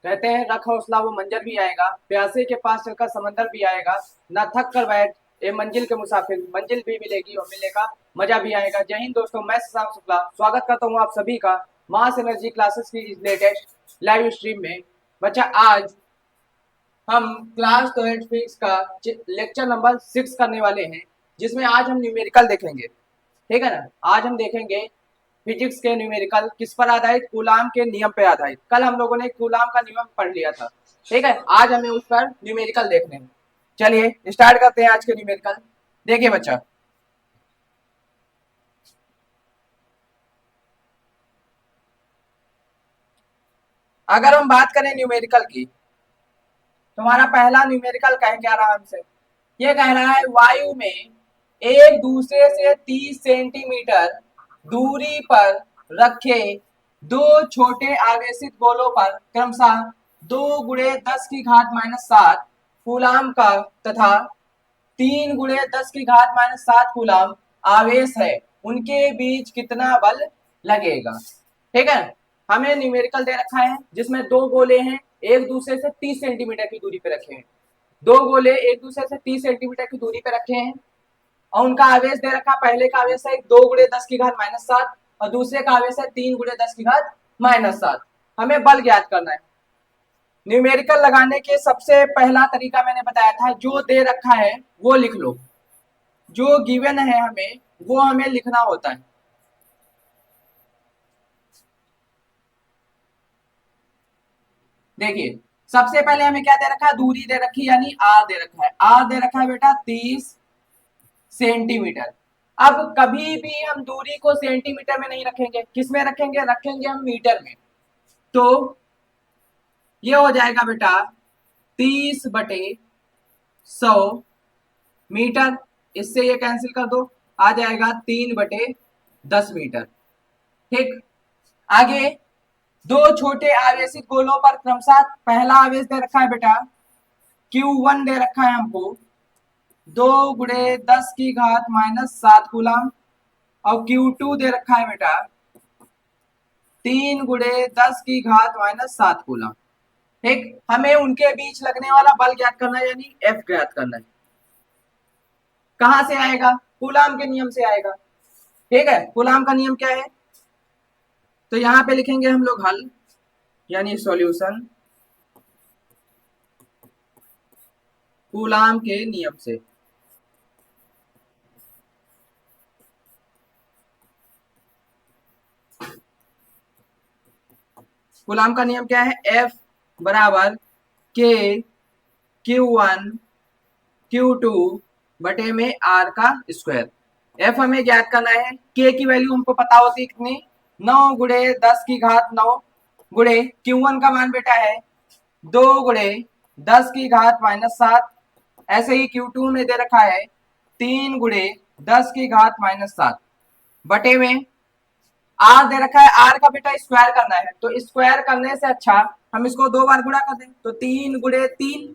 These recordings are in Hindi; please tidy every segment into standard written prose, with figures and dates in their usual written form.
कहते हैं रख हौसला वो मंजर भी आएगा, प्यासे के पास चलकर समंदर भी आएगा, ना थक कर बैठ ए मंजिल के मुसाफिर, मंजिल भी मिलेगी और मिलने का मजा भी आएगा। जय हिंद दोस्तों, मैं शशांक शुक्ला स्वागत करता हूँ आप सभी का मास एनर्जी क्लासेस की लेटेस्ट लाइव स्ट्रीम में। बच्चा आज हम क्लास 12 फिजिक्स का लेक्चर नंबर 6 करने वाले हैं, जिसमें आज हम न्यूमेरिकल देखेंगे। ठीक है ना, आज हम देखेंगे फिजिक्स के न्यूमेरिकल किस पर आधारित, कूलाम के नियम पर आधारित। कल हम लोगों ने कूलाम का नियम पढ़ लिया था। ठीक है, आज हमें उस पर न्यूमेरिकल देखने हैं। चलिए स्टार्ट करते हैं आज के न्यूमेरिकल। देखिए बच्चा, अगर हम बात करें न्यूमेरिकल की, तुम्हारा पहला न्यूमेरिकल कह क्या रहा हमसे, ये कह रहा है वायु में एक दूसरे से 30 सेंटीमीटर दूरी पर रखे दो छोटे आवेशित गोलों पर क्रमशः 2 × 10⁻⁷ कूलाम का तथा 3 × 10⁻⁷ कूलाम आवेश है, उनके बीच कितना बल लगेगा। ठीक है, हमें न्यूमेरिकल दे रखा है जिसमें दो गोले हैं, एक दूसरे से 30 सेंटीमीटर की दूरी पे रखे हैं। दो गोले एक दूसरे से 30 सेंटीमीटर की दूरी पे रखे हैं और उनका आवेश दे रखा, पहले का आवेश है 2 × 10⁻⁷ और दूसरे का आवेश है 3 × 10⁻⁷। हमें बल ज्ञात करना है। न्यूमेरिकल लगाने के सबसे पहला तरीका मैंने बताया था, जो दे रखा है वो लिख लो, जो गिवन है हमें वो हमें लिखना होता है। देखिए सबसे पहले हमें क्या दे रखा है, दूरी दे रखी है, यानी आर दे रखा है। आर दे रखा है बेटा 30 सेंटीमीटर। अब कभी भी हम दूरी को सेंटीमीटर में नहीं रखेंगे, किस में रखेंगे, रखेंगे हम मीटर में। तो ये हो जाएगा बेटा 30/100 मीटर। इससे ये कैंसिल कर दो, आ जाएगा 3/10 मीटर। ठीक, आगे दो छोटे आवेशित गोलों पर क्रमशः, पहला आवेश दे रखा है बेटा Q1 दे रखा है हमको 2 × 10⁻⁷ कूलाम और Q2 दे रखा है बेटा 3 × 10⁻⁷ कूलाम। ठीक, हमें उनके बीच लगने वाला बल ज्ञात करना है, यानी F ज्ञात करना है। कहां से आएगा, कूलाम के नियम से आएगा। ठीक है, कूलाम का नियम क्या है, तो यहां पे लिखेंगे हम लोग हल, यानी सॉल्यूशन कूलाम के नियम से। कूलाम का नियम क्या है, F बराबर K Q1 Q2 बटे में R का स्क्वायर। F हमें ज्ञात करना है, K की वैल्यू हमको पता होती है कितनी, 9 × 10⁻⁹ गुणे Q1 का मान बेटा है 2 × 10⁻⁷। ऐसे ही Q2 में दे रखा है 3 × 10⁻⁷ बटे में आर दे रखा है। आर का बेटा स्क्वायर करना है, तो स्क्वायर करने से अच्छा हम इसको 2 बार गुणा कर दें, तो 3 × 3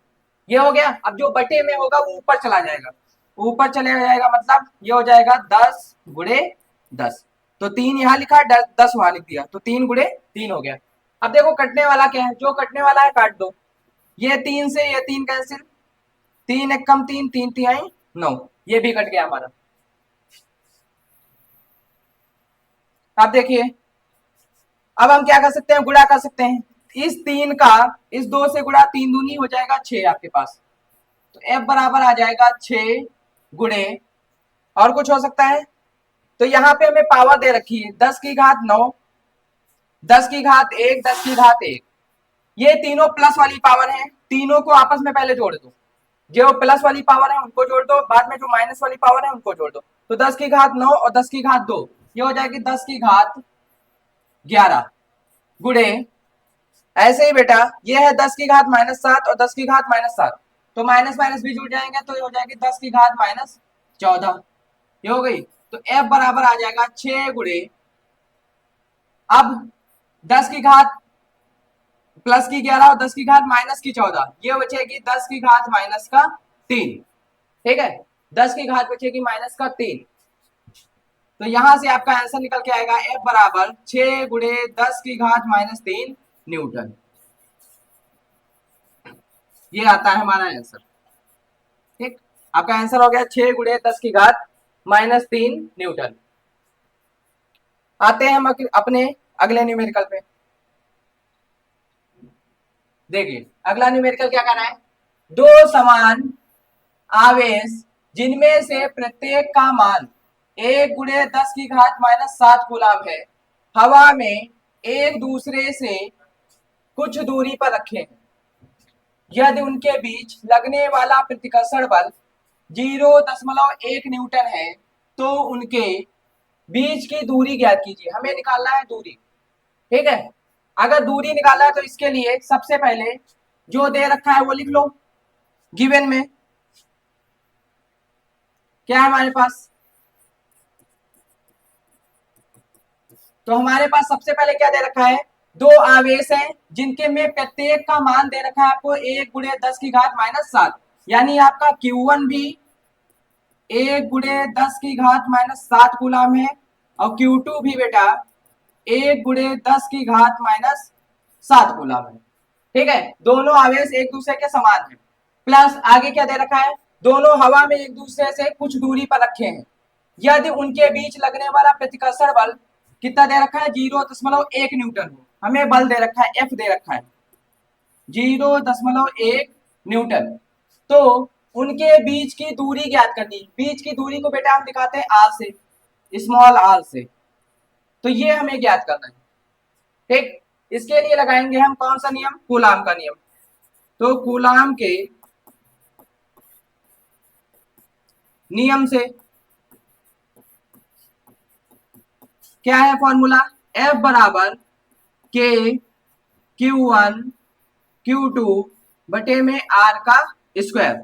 ये हो गया। अब जो बटे में होगा वो ऊपर चला जाएगा, ऊपर चले जाएगा, मतलब ये हो जाएगा 10 × 10। तो 3 यहाँ लिखा है, 10 वहां लिख दिया, तो 3 × 3 हो गया। अब देखो कटने वाला क्या है, जो कटने वाला है काट दो, ये 3 से ये 3 कैंसिल, 3 × 1 = 3, 3 × 3 = 9, ये भी कट गया हमारा। अब देखिए, अब हम क्या कर सकते हैं, गुणा कर सकते हैं। इस 3 का इस 2 से गुणा, 3 दूनी हो जाएगा 6 आपके पास, तो F बराबर आ जाएगा 6 गुणे, और कुछ हो सकता है, तो यहाँ पे हमें पावर दे रखी है 10⁻9, 10⁻1, 10⁻1, ये तीनों प्लस वाली पावर है। तीनों को आपस में पहले जोड़ दो, जो प्लस वाली पावर है उनको जोड़ दो, बाद में जो माइनस वाली पावर है उनको जोड़ दो, तो 10⁻9 और 10⁻2 ये हो जाएगी 10⁻11 गुणे, ऐसे ही बेटा ये है 10⁻⁻7 और 10⁻⁻7, तो माइनस माइनस भी जुड़ जाएंगे, तो ये हो जाएगी 10⁻14, ये हो गई। तो F बराबर आ जाएगा 6 गुणे, अब 10⁻+11 और 10⁻−14, ये बचेगी 10⁻−3। ठीक है, 10 बचेगी -3। तो यहां से आपका आंसर निकल के आएगा F बराबर 6 गुणे 10⁻³ न्यूटन। ये आता है हमारा आंसर। ठीक, आपका आंसर हो गया 6 गुणे 10 की घात -3 न्यूटन। आते हैं हम अपने अगले न्यूमेरिकल पे। देखिए अगला न्यूमेरिकल क्या कर रहा है, दो समान आवेश जिनमें से प्रत्येक का मान 1 गुणे 10 की घात -7 कूलम है, हवा में एक दूसरे से कुछ दूरी पर रखे हैं। यदि उनके बीच लगने वाला प्रतिकर्षण बल 0.1 न्यूटन है तो उनके बीच की दूरी ज्ञात कीजिए। हमें निकालना है दूरी। ठीक है, अगर दूरी निकालना है तो इसके लिए सबसे पहले जो दे रखा है वो लिख लो। गिवन में क्या है हमारे पास, तो हमारे पास सबसे पहले क्या दे रखा है, दो आवेश हैं जिनके में प्रत्येक का मान दे रखा है आपको 1 गुणे 10 की घात -7, यानी आपका Q1 भी 1 गुणे 10 की घात -7 कूलम है और Q2 भी बेटा 1 गुणे 10 की घात -7 कूलम है। ठीक है, दोनों आवेश एक दूसरे के समान है। प्लस आगे क्या दे रखा है, दोनों हवा में एक दूसरे से कुछ दूरी पर रखे हैं। यदि उनके बीच लगने वाला प्रतिकर्षण बल कितना दे रखा है, 0.1 न्यूटन हो। हमें बल दे रखा है, एफ दे रखा है 0.1 न्यूटन। तो उनके बीच की दूरी ज्ञात करनी। बीच की दूरी को बेटा हम दिखाते हैं आर से, स्मॉल आर से। तो ये हमें ज्ञात करना है। ठीक, इसके लिए लगाएंगे हम कौन सा नियम, कूलाम का नियम। तो कूलाम के नियम से क्या है फॉर्मूला, F बराबर के Q1 Q2 बटे में R का स्क्वायर।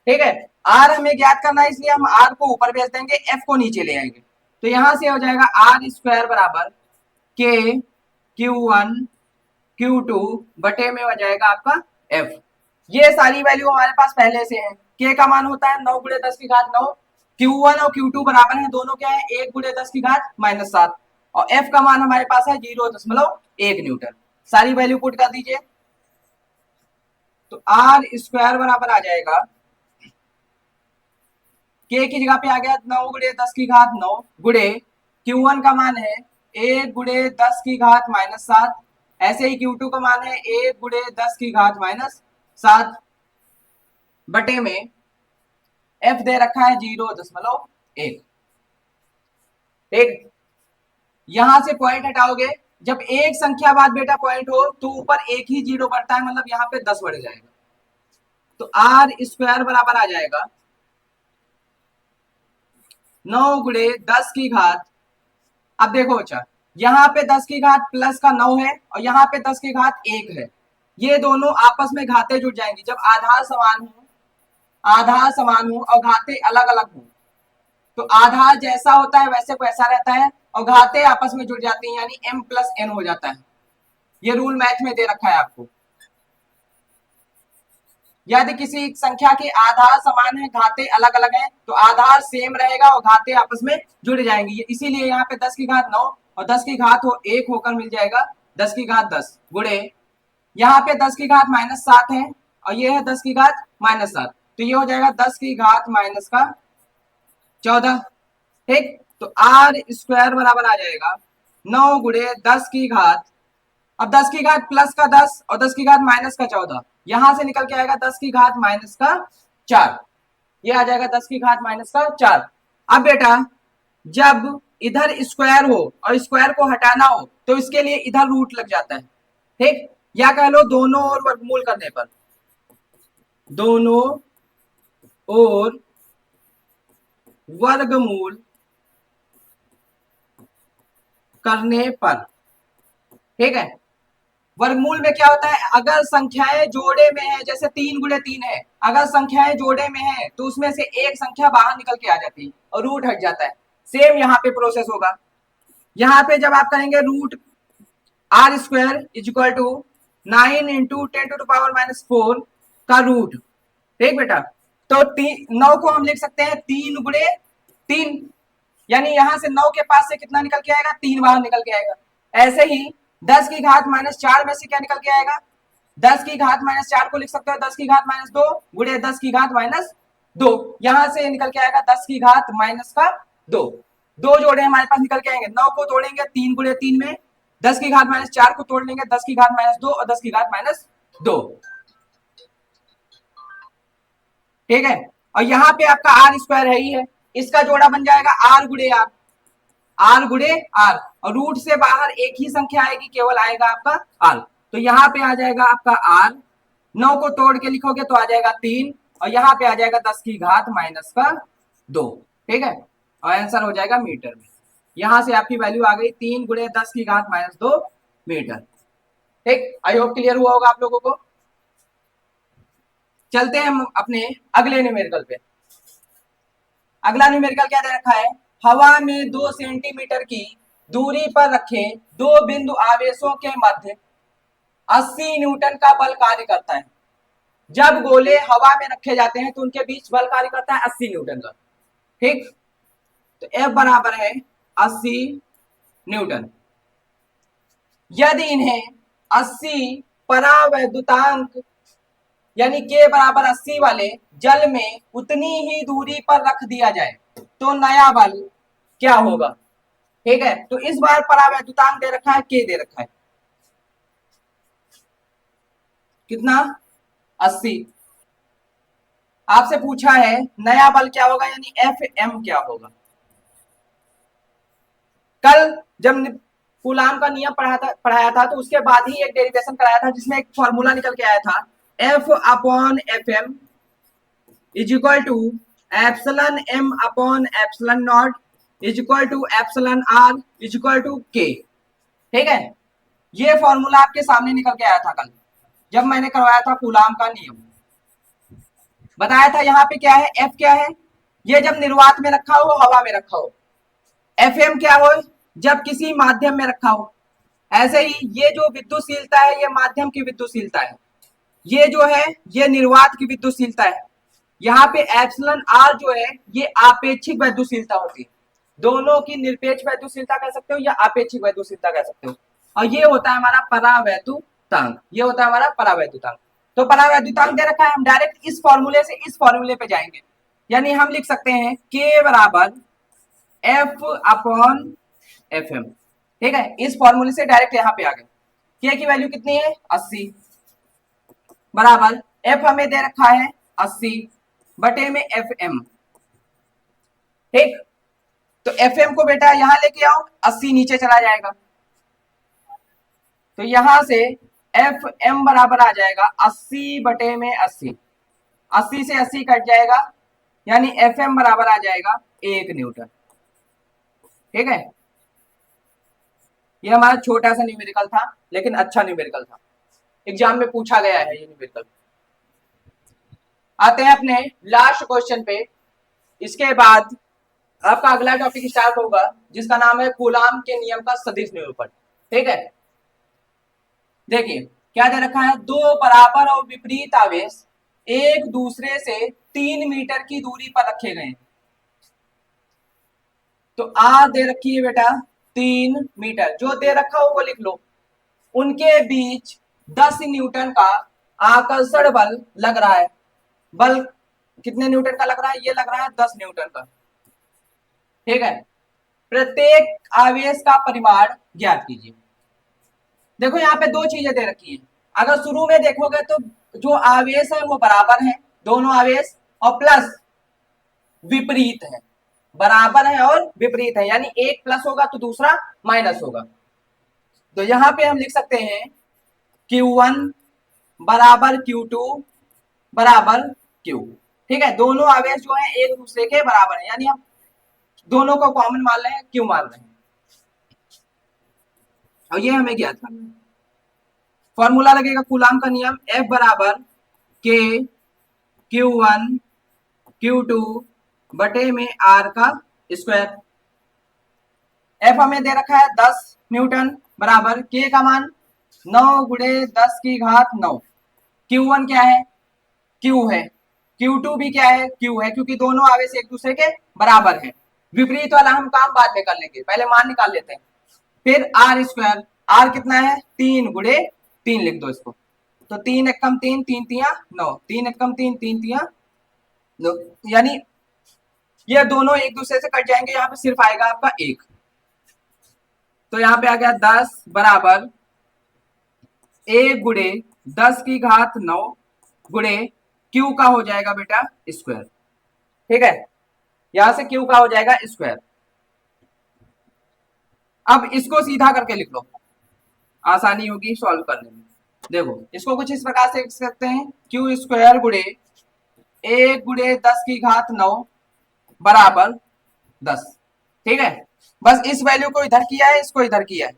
ठीक है, R हमें ज्ञात करना है इसलिए हम R को ऊपर भेज देंगे, F को नीचे ले आएंगे। तो यहां से हो जाएगा R स्क्वायर बराबर के Q1 Q2 बटे में हो जाएगा आपका F। ये सारी वैल्यू हमारे पास पहले से है। K का मान होता है 9 गुणे 10 की घात 9, Q1 और Q2 बराबर है, दोनों क्या है 1 गुणे 10 की घात -7, और F का मान हमारे पास है 0.1 न्यूटन। सारी वैल्यू पुट कर दीजिए तो आर स्क्वायर बराबर आ जाएगा, K की जगह पे आ गया 9 गुणे 10 की घात 9 गुणे Q1 का मान है 1 गुणे 10 की घात -7, ऐसे ही Q2 का मान है 1 गुणे 10 की घात -7 बटे में F दे रखा है 0.1। ठीक, यहां से पॉइंट हटाओगे, जब एक संख्या बाद बेटा पॉइंट हो तो ऊपर एक ही जीरो बढ़ता है, मतलब यहाँ पे 10 बढ़ जाएगा। तो आर स्क्वायर बराबर आ जाएगा 9 गुणे 10 की घात, अब देखो अच्छा यहाँ पे 10 की घात प्लस का 9 है और यहाँ पे 10 की घात 1 है। ये दोनों आपस में घाते जुड़ जाएंगी जब आधार समान हो, आधार समान हो और घाते अलग अलग हो। तो आधार जैसा होता है वैसे को ऐसा रहता है और घाते आपस में जुड़ जाती हैं, यानी m प्लस n हो जाता है। ये रूल मैथ में दे रखा है आपको। यदि किसी संख्या के आधार समान है घाते अलग अलग हैं तो आधार सेम रहेगा और घाते आपस में जुड़ जाएंगी। इसीलिए यहाँ पे 10 की घात 9 और 10 की घात हो 1 होकर मिल जाएगा 10 की घात 10 गुणे यहाँ पे 10 की घात -7 है और ये है 10 की घात -7, तो ये हो जाएगा 10 की घात -14। ठीक, तो आर स्क्वायर बराबर आ जाएगा 9 गुणे 10 की घात, अब 10 की घात प्लस का 10 और 10 की घात माइनस का 14, यहां से निकल के आएगा 10 की घात -4। ये आ जाएगा 10 की घात -4। अब बेटा जब इधर स्क्वायर हो और स्क्वायर को हटाना हो तो इसके लिए इधर रूट लग जाता है। ठीक, या कह लो दोनों ओर वर्गमूल करने पर, दोनों ओर वर्गमूल करने पर। ठीक है, वर्गमूल में क्या होता है, अगर संख्याएं जोड़े में है, जैसे 3 गुणे 3 है, अगर संख्याएं जोड़े में है तो उसमें से एक संख्या बाहर निकल के आ जाती है और रूट हट जाता है। सेम यहाँ पे प्रोसेस होगा। यहाँ पे जब आप करेंगे root r square is equal to 9 into 10⁻⁴ का रूट। ठीक बेटा, तो 9 को हम लिख सकते हैं 3 गुणे 3, यानी यहां से 9 के पास से कितना निकल के आएगा, 3 बाहर निकल के आएगा। ऐसे ही 10 की घात -4 में से क्या निकल के आएगा, 10 की घात -4 को लिख सकते हो 10 की घात -2 गुणे 10 की घात -2। यहां से निकल के आएगा 10 की घात -2। दो जोड़े हमारे पास निकल के आएंगे, 9 को तोड़ेंगे 3 गुणे 3 में, 10 की घात -4 को तोड़ लेंगे 10 की घात -2 और 10 की घात -2। ठीक है, और यहाँ पे आपका आर स्क्वायर है ही है, इसका जोड़ा बन जाएगा आर गुणे आर, आर गुणे आर, और रूट से बाहर एक ही संख्या आएगी, केवल आएगा आपका आर। तो यहाँ पे आ जाएगा आपका आर, 9 को तोड़ के लिखोगे तो आ जाएगा 3, और यहाँ पे आ जाएगा 10 की घात -2। ठीक है, और आंसर हो जाएगा मीटर में। यहां से आपकी वैल्यू आ गई 3 गुणे 10 की घात -2 मीटर। ठीक, आई होप क्लियर हुआ होगा आप लोगों को। चलते हैं हम अपने अगले न्यूमेरिकल पे। अगला न्यूमेरिकल क्या दे रखा है, हवा में 2 सेंटीमीटर की दूरी पर रखे दो बिंदु आवेशों के मध्य 80 न्यूटन का बल कार्य करता है। जब गोले हवा में रखे जाते हैं तो उनके बीच बल कार्य करता है 80 न्यूटन का। ठीक, तो F बराबर है 80 न्यूटन। यदि इन्हें 80 परावैद्युतांक यानी K बराबर 80 वाले जल में उतनी ही दूरी पर रख दिया जाए तो नया बल क्या होगा। ठीक है, तो इस बार परावैद्युतांक दे रखा है, K दे रखा है कितना 80। आपसे पूछा है नया बल क्या होगा, यानी Fm क्या होगा। कल जब कूलाम का नियम पढ़ाया था तो उसके बाद ही एक डेरिवेशन कराया था जिसमें एक फॉर्मूला निकल के आया था, F upon Fm is equal to epsilon m upon epsilon naught is equal to epsilon r is equal to k। ठीक है, ये फॉर्मूला आपके सामने निकल के आया था कल जब मैंने करवाया था कूलाम का नियम। बताया था यहाँ पे क्या है, F क्या है, ये जब निर्वात में रखा हो, हवा में रखा हो। Fm क्या हो, जब किसी माध्यम में रखा हो। ऐसे ही ये जो विद्युतशीलता है ये माध्यम की विद्युतशीलता है, ये जो है ये निर्वात की विद्युतशीलता है। यहाँ पे एप्सिलॉन आर जो है ये आपेक्षिक वैद्युतशीलता होती है। दोनों की निरपेक्ष वैद्युतशीलता कह सकते हो या आपेक्षिक वैद्युतशीलता कह सकते हो। और ये होता है हमारा परावैद्युतांक, ये होता है हमारा परावैद्युतांक। तो परावैद्युतांक दे रखा है, हम डायरेक्ट इस फॉर्मूले से इस फॉर्मूले पे जाएंगे, यानी हम लिख सकते हैं K बराबर F अपॉन Fm। ठीक है, इस फॉर्मूले से डायरेक्ट यहाँ पे आ गए। K की वैल्यू कितनी है 80 बराबर F हमें दे रखा है 80 बटे में Fm। ठीक, तो Fm को बेटा यहां लेके आओ, 80 नीचे चला जाएगा, तो यहां से Fm बराबर आ जाएगा 80 बटे में 80, 80 से 80 कट जाएगा, यानी Fm बराबर आ जाएगा 1 न्यूटन। ठीक है, ये हमारा छोटा सा न्यूमेरिकल था लेकिन अच्छा न्यूमेरिकल था, एग्जाम में पूछा गया है ये न्यूमेरिकल। आते हैं अपने लास्ट क्वेश्चन पे, इसके बाद आपका अगला टॉपिक स्टार्ट होगा जिसका नाम है कूलाम के नियम का सदिश निरूपण। ठीक है, देखिए क्या दे रखा है, दो बराबर और विपरीत आवेश एक दूसरे से 3 मीटर की दूरी पर रखे गए। तो आर दे रखी है बेटा 3 मीटर, जो दे रखा हो वो लिख लो। उनके बीच 10 न्यूटन का आकर्षण बल लग रहा है। बल कितने न्यूटन का लग रहा है, ये लग रहा है 10 न्यूटन का। ठीक है, प्रत्येक आवेश का परिमाण ज्ञात कीजिए। देखो यहाँ पे दो चीजें दे रखी हैं, अगर शुरू में देखोगे तो जो आवेश है वो बराबर है, दोनों आवेश, और प्लस विपरीत है, बराबर है और विपरीत है, यानी एक प्लस होगा तो दूसरा माइनस होगा। तो यहां पे हम लिख सकते हैं Q1 बराबर Q2 बराबर Q। ठीक है, दोनों आवेश जो है एक दूसरे के बराबर है, यानी हम दोनों को कॉमन मान रहे हैं, Q मान रहे हैं, और ये हमें ज्ञात करना है। फॉर्मूला लगेगा कूलाम का नियम, F बराबर K Q1 Q2 बटे में R का स्क्वायर। F हमें दे रखा है 10 न्यूटन बराबर K का मान 9 गुणे 10 की घात 9। Q1 क्या है, Q है, Q2 भी क्या है, Q है, क्योंकि दोनों आवेश एक दूसरे के बराबर है। विपरीत वाला हम काम बाद में कर लेंगे, पहले मान निकाल लेते हैं। फिर R स्क्वायर, R कितना है 3 गुणे 3 लिख दो इसको, तो 3 एकम 3, 3 तिया 9, 3 एकम 3, 3 तिया 9, यानी ये दोनों एक दूसरे से कट जाएंगे, यहाँ पे सिर्फ आएगा आपका 1। तो यहाँ पे आ गया 10 बराबर 1 गुणे 10 की घात 9 गुणे क्यू का हो जाएगा बेटा स्क्वायर। ठीक है, यहां से क्यू का हो जाएगा स्क्वायर। अब इसको सीधा करके लिख लो, आसानी होगी सॉल्व करने में। देखो इसको कुछ इस प्रकार से लिख सकते हैं, क्यू स्क्वायर गुणे 1 गुणे 10 की घात 9 बराबर 10। ठीक है, बस इस वैल्यू को इधर किया है, इसको इधर किया है।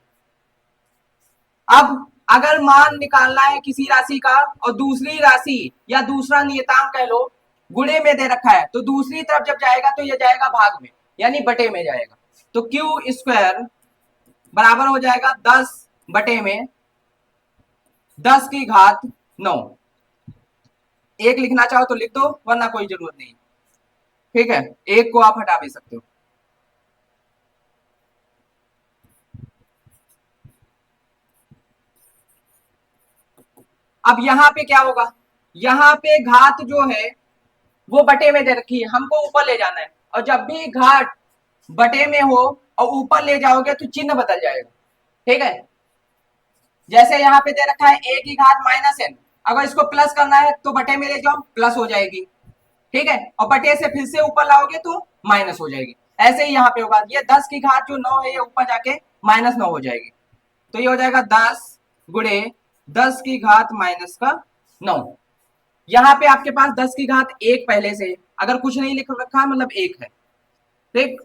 अब अगर मान निकालना है किसी राशि का और दूसरी राशि या दूसरा नियतांक कह लो गुणे में दे रखा है, तो दूसरी तरफ जब जाएगा तो ये जाएगा भाग में, यानी बटे में जाएगा। तो क्यू स्क्वायर बराबर हो जाएगा 10 बटे में 10 की घात 9। एक लिखना चाहो तो लिख दो, वरना कोई जरूरत नहीं। ठीक है, एक को आप हटा भी सकते हो। अब यहाँ पे क्या होगा, यहाँ पे घात जो है वो बटे में दे रखी है, हमको ऊपर ले जाना है, और जब भी घात बटे में हो और ऊपर ले जाओगे तो चिन्ह बदल जाएगा। ठीक है, जैसे यहाँ पे दे रखा है a की घात माइनस n, अगर इसको प्लस करना है तो बटे में ले जाओ, प्लस हो जाएगी। ठीक है, और बटे से फिर से ऊपर लाओगे तो माइनस हो जाएगी। ऐसे ही यहाँ पे होगा, ये 10 की घात जो 9 है ये ऊपर जाके माइनस 9 हो जाएगी। तो ये हो जाएगा 10 गुणे 10 की घात माइनस का 9। यहाँ पे आपके पास 10 की घात 1 पहले से, अगर कुछ नहीं लिख रखा है मतलब 1 है। ठीक,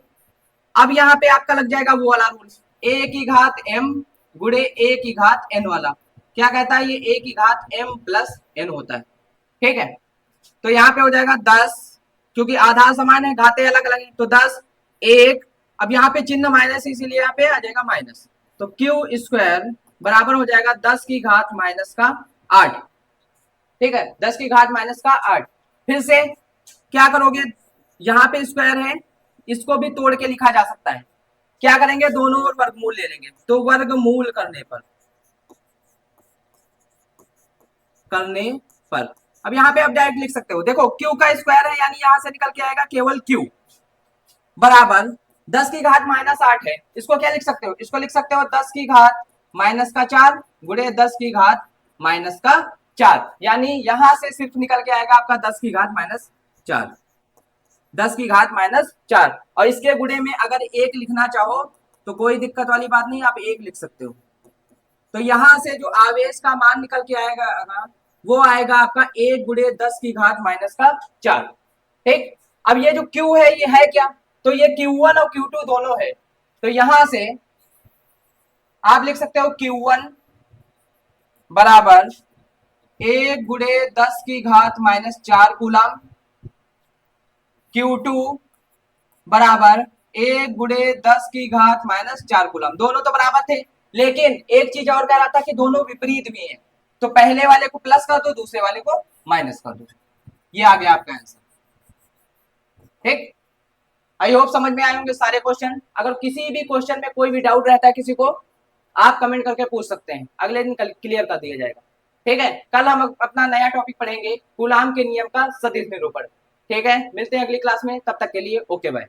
अब यहाँ पे आपका लग जाएगा वो वाला रूल, a की घात m गुणे a की घात n वाला। क्या कहता है, ये a की घात m प्लस n होता है। ठीक है, तो यहाँ पे हो जाएगा 10, क्योंकि आधार समान है घाते अलग अलग है, तो 10 1, अब यहाँ पे चिन्ह माइनस इसीलिए यहाँ पे आ जाएगा माइनस। तो क्यू स्क्वायर बराबर हो जाएगा 10 की घात माइनस का 8। ठीक है, 10 की घात माइनस का 8। फिर से क्या करोगे, यहाँ पे स्क्वायर है, इसको भी तोड़ के लिखा जा सकता है। क्या करेंगे, दोनों ओर वर्गमूल ले लेंगे, तो वर्गमूल करने पर अब यहाँ पे आप डायरेक्ट लिख सकते हो। देखो क्यू का स्क्वायर है, यानी यहां से निकल के आएगा केवल क्यू बराबर 10 की घात माइनस 8 है। इसको क्या लिख सकते हो, इसको लिख सकते हो 10 की घात माइनस का 4 गुणे 10 की घात माइनस का 4, यानी यहां से सिर्फ निकल के आएगा आपका 10 की घात माइनस 4, 10 की घात माइनस 4। और इसके गुणे में अगर 1 लिखना चाहो तो कोई दिक्कत वाली बात नहीं, आप 1 लिख सकते हो। तो यहां से जो आवेश का मान निकल के आएगा वो आएगा आपका 1 गुणे 10 की घात माइनस का 4। ठीक, अब ये जो Q है ये है क्या, तो ये Q1 और Q2 दोनों है। तो यहां से आप लिख सकते हो Q1 बराबर 1 गुणे 10 की घात माइनस 4 कूलम, Q2 बराबर 1 गुणे 10 की घात माइनस 4 कूलम। दोनों तो बराबर थे, लेकिन एक चीज और कह रहा था कि दोनों विपरीत भी हैं, तो पहले वाले को प्लस कर दो, दूसरे वाले को माइनस कर दो। ये आ गया आपका आंसर। ठीक, आई होप समझ में आए होंगे सारे क्वेश्चन। अगर किसी भी क्वेश्चन में कोई भी डाउट रहता है किसी को, आप कमेंट करके पूछ सकते हैं, अगले दिन क्लियर कर दिया जाएगा। ठीक है, कल हम अपना नया टॉपिक पढ़ेंगे कूलाम के नियम का सदिश निरूपण। ठीक है, मिलते हैं अगली क्लास में, तब तक के लिए ओके बाय।